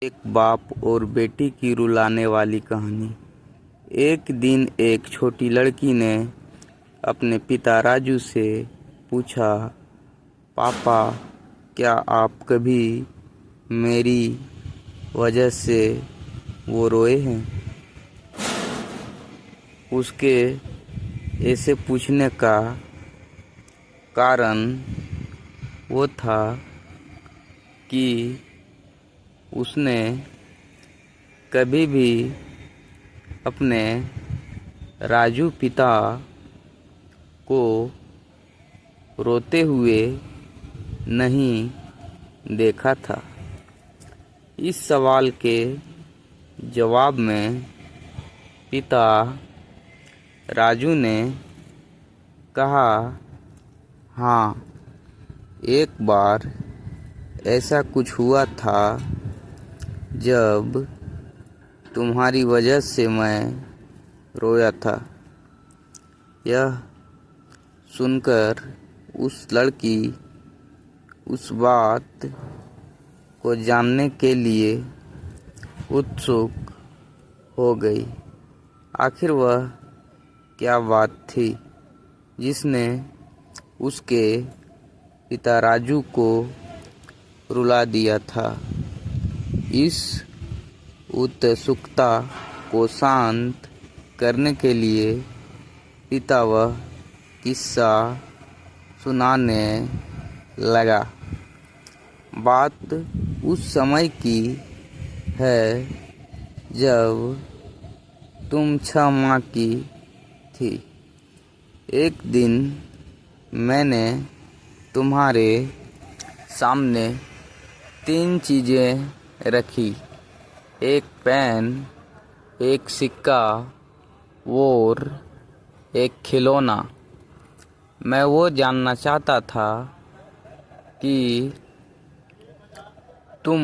एक बाप और बेटी की रुलाने वाली कहानी। एक दिन एक छोटी लड़की ने अपने पिता राजू से पूछा, पापा, क्या आप कभी मेरी वजह से वो रोए हैं? उसके ऐसे पूछने का कारण वो था कि उसने कभी भी अपने राजू पिता को रोते हुए नहीं देखा था। इस सवाल के जवाब में पिता राजू ने कहा, हाँ, एक बार ऐसा कुछ हुआ था जब तुम्हारी वजह से मैं रोया था। यह सुनकर उस लड़की उस बात को जानने के लिए उत्सुक हो गई। आखिर वह क्या बात थी जिसने उसके पिता राजू को रुला दिया था। इस उत्सुकता को शांत करने के लिए पिता वह किस्सा सुनाने लगा। बात उस समय की है जब तुम 6 माह की थी। एक दिन मैंने तुम्हारे सामने 3 चीज़ें रखी, एक पेन, एक सिक्का और एक खिलौना। मैं वो जानना चाहता था कि तुम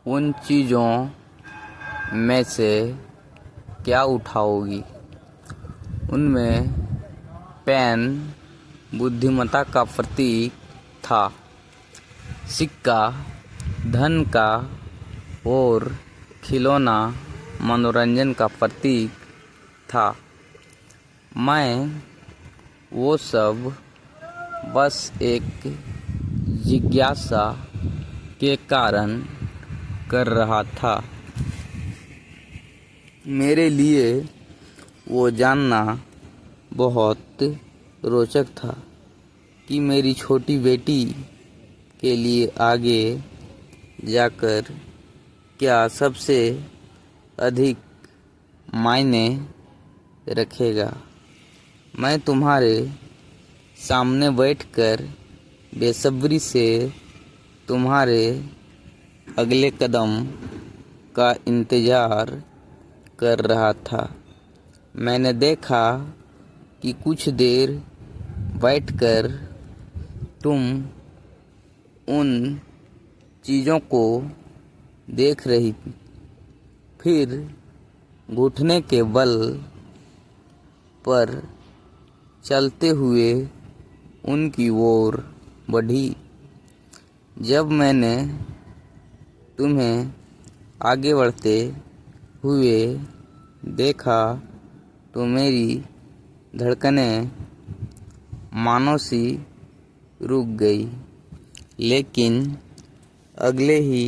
उन चीज़ों में से क्या उठाओगी। उनमें पेन बुद्धिमत्ता का प्रतीक था, सिक्का धन का और खिलौना मनोरंजन का प्रतीक था। मैं वो सब बस एक जिज्ञासा के कारण कर रहा था। मेरे लिए वो जानना बहुत रोचक था कि मेरी छोटी बेटी के लिए आगे जाकर क्या सबसे अधिक मायने रखेगा। मैं तुम्हारे सामने बैठकर बेसब्री से तुम्हारे अगले कदम का इंतज़ार कर रहा था। मैंने देखा कि कुछ देर बैठकर तुम उन चीज़ों को देख रही, फिर घुटने के बल पर चलते हुए उनकी ओर बढ़ी। जब मैंने तुम्हें आगे बढ़ते हुए देखा तो मेरी धड़कनें मानो सी रुक गई, लेकिन अगले ही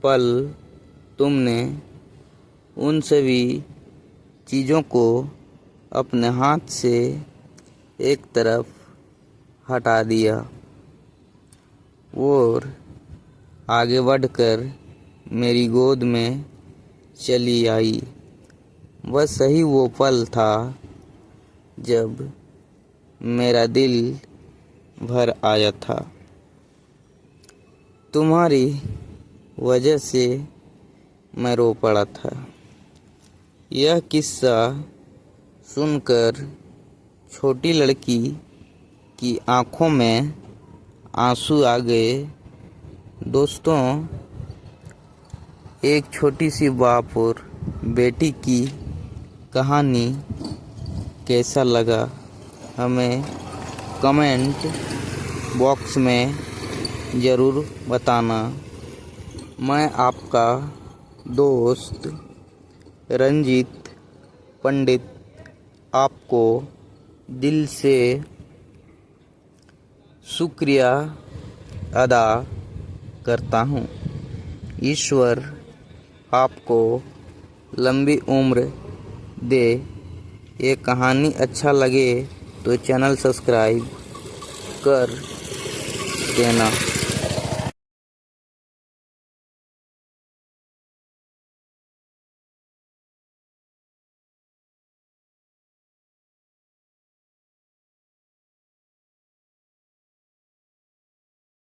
पल तुमने उन सभी चीज़ों को अपने हाथ से एक तरफ हटा दिया और आगे बढ़कर मेरी गोद में चली आई। वह सही वो पल था जब मेरा दिल भर आया था। तुम्हारी वजह से मैं रो पड़ा था। यह किस्सा सुनकर छोटी लड़की की आंखों में आंसू आ गए। दोस्तों, एक छोटी सी बाप और बेटी की कहानी कैसा लगा हमें कमेंट बॉक्स में ज़रूर बताना। मैं आपका दोस्त रंजीत पंडित आपको दिल से शुक्रिया अदा करता हूँ। ईश्वर आपको लंबी उम्र दे। ये कहानी अच्छा लगे तो चैनल सब्सक्राइब कर देना।